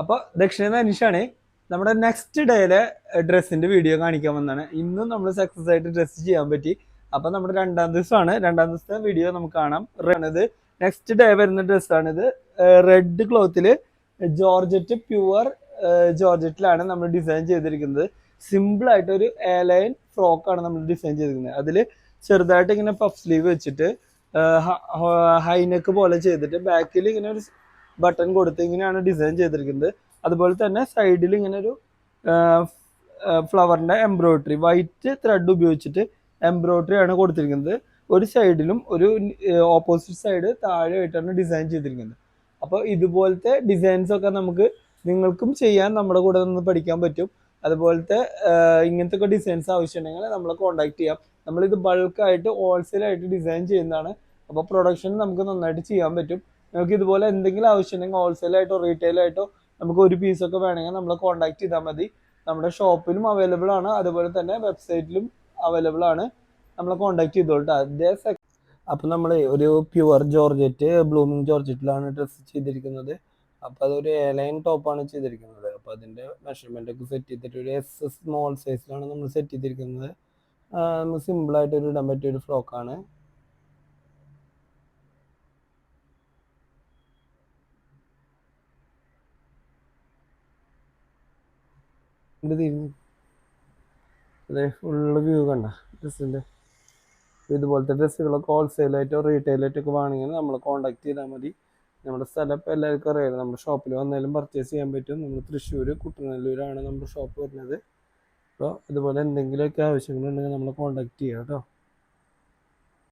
അപ്പോൾ ദക്ഷിണ അനീഷാണ്. നമ്മുടെ നെക്സ്റ്റ് ഡേയിലെ ഡ്രസ്സിന്റെ വീഡിയോ കാണിക്കാൻ വന്നതാണ്. ഇന്നും നമ്മൾ സക്സസ് ആയിട്ട് ഡ്രസ്സ് ചെയ്യാൻ പറ്റി. അപ്പൊ നമ്മുടെ രണ്ടാം ദിവസമാണ്. രണ്ടാം ദിവസത്തെ വീഡിയോ നമുക്ക് കാണാം. ഇത് നെക്സ്റ്റ് ഡേ വരുന്ന ഡ്രസ്സാണ്. ഇത് റെഡ് ക്ലോത്തിൽ ജോർജറ്റ് പ്യുവർ ജോർജറ്റിലാണ് നമ്മൾ ഡിസൈൻ ചെയ്തിരിക്കുന്നത്. സിമ്പിൾ ആയിട്ട് ഒരു എയർലൈൻ ഫ്രോക്കാണ് നമ്മൾ ഡിസൈൻ ചെയ്തിരിക്കുന്നത്. അതിൽ ചെറുതായിട്ട് ഇങ്ങനെ പഫ് സ്ലീവ് വെച്ചിട്ട് ഹൈനെക്ക് പോലെ ചെയ്തിട്ട് ബാക്കിൽ ഇങ്ങനെ ഒരു ബട്ടൺ കൊടുത്ത് ഇങ്ങനെയാണ് ഡിസൈൻ ചെയ്തിരിക്കുന്നത്. അതുപോലെ തന്നെ സൈഡിൽ ഇങ്ങനെ ഒരു ഫ്ലവറിന്റെ എംബ്രോയിഡറി വൈറ്റ് ത്രെഡ് ഉപയോഗിച്ചിട്ട് എംബ്രോയിഡറി ആണ് കൊടുത്തിരിക്കുന്നത്. ഒരു സൈഡിലും ഒരു ഓപ്പോസിറ്റ് സൈഡ് താഴെയായിട്ടാണ് ഡിസൈൻ ചെയ്തിരിക്കുന്നത്. അപ്പോൾ ഇതുപോലത്തെ ഡിസൈൻസ് ഒക്കെ നമുക്ക് നിങ്ങൾക്കും ചെയ്യാൻ നമ്മുടെ കൂടെ നിന്ന് പഠിക്കാൻ പറ്റും. അതുപോലത്തെ ഇങ്ങനത്തെ ഒക്കെ ഡിസൈൻസ് ആവശ്യമുണ്ടെങ്കിൽ നമ്മളെ കോൺടാക്ട് ചെയ്യാം. നമ്മളിത് ബൾക്കായിട്ട് ഹോൾസെയിലായിട്ട് ഡിസൈൻ ചെയ്യുന്നതാണ്. അപ്പോൾ പ്രൊഡക്ഷൻ നമുക്ക് നന്നായിട്ട് ചെയ്യാൻ പറ്റും. നമുക്ക് ഇതുപോലെ എന്തെങ്കിലും ആവശ്യമുണ്ടെങ്കിൽ ഹോൾസെയിലായിട്ടോ റീറ്റെയിലായിട്ടോ നമുക്ക് ഒരു പീസൊക്കെ വേണമെങ്കിൽ നമ്മളെ കോൺടാക്ട് ചെയ്താൽ മതി. നമ്മുടെ ഷോപ്പിലും അവൈലബിൾ ആണ്, അതുപോലെ തന്നെ വെബ്സൈറ്റിലും അവൈലബിൾ ആണ്. നമ്മളെ കോൺടാക്ട് ചെയ്തോളൂ. അതേ അപ്പം നമ്മൾ ഒരു പ്യുവർ ജോർജറ്റ് ബ്ലൂമിങ് ജോർജറ്റിലാണ് ഡ്രസ്സ് ചെയ്തിരിക്കുന്നത്. അപ്പം അതൊരു എയർലൈൻ ടോപ്പാണ് ചെയ്തിരിക്കുന്നത്. അപ്പം അതിൻ്റെ മെഷർമെൻ്റ് ഒക്കെ സെറ്റ് ചെയ്തിട്ട് ഒരു എസ് സ്മോൾ സൈസിലാണ് നമ്മൾ സെറ്റ് ചെയ്തിരിക്കുന്നത്. നമുക്ക് സിമ്പിളായിട്ട് ഒരു ഇടാൻ പറ്റിയ ഒരു ഫ്രോക്കാണ്. അതെ, ഫുള്ള് വ്യൂ കണ്ട ഡ്രസ്സിൻ്റെ. ഇതുപോലത്തെ ഡ്രസ്സുകളൊക്കെ ഹോൾസെയിലായിട്ടോ റീറ്റെയിലായിട്ടോ ഒക്കെ വേണമെങ്കിൽ നമ്മളെ കോൺടാക്ട് ചെയ്താൽ മതി. നമ്മുടെ സ്ഥലം ഇപ്പോൾ എല്ലാവർക്കും അറിയാം. നമ്മുടെ ഷോപ്പിൽ വന്നാലും പർച്ചേസ് ചെയ്യാൻ പറ്റും. നമ്മൾ തൃശ്ശൂർ കുട്ടനല്ലൂരാണ് നമ്മുടെ ഷോപ്പ് വരുന്നത്. അപ്പോൾ ഇതുപോലെ എന്തെങ്കിലുമൊക്കെ ആവശ്യങ്ങളുണ്ടെങ്കിൽ നമ്മളെ കോൺടാക്ട് ചെയ്യാം കേട്ടോ.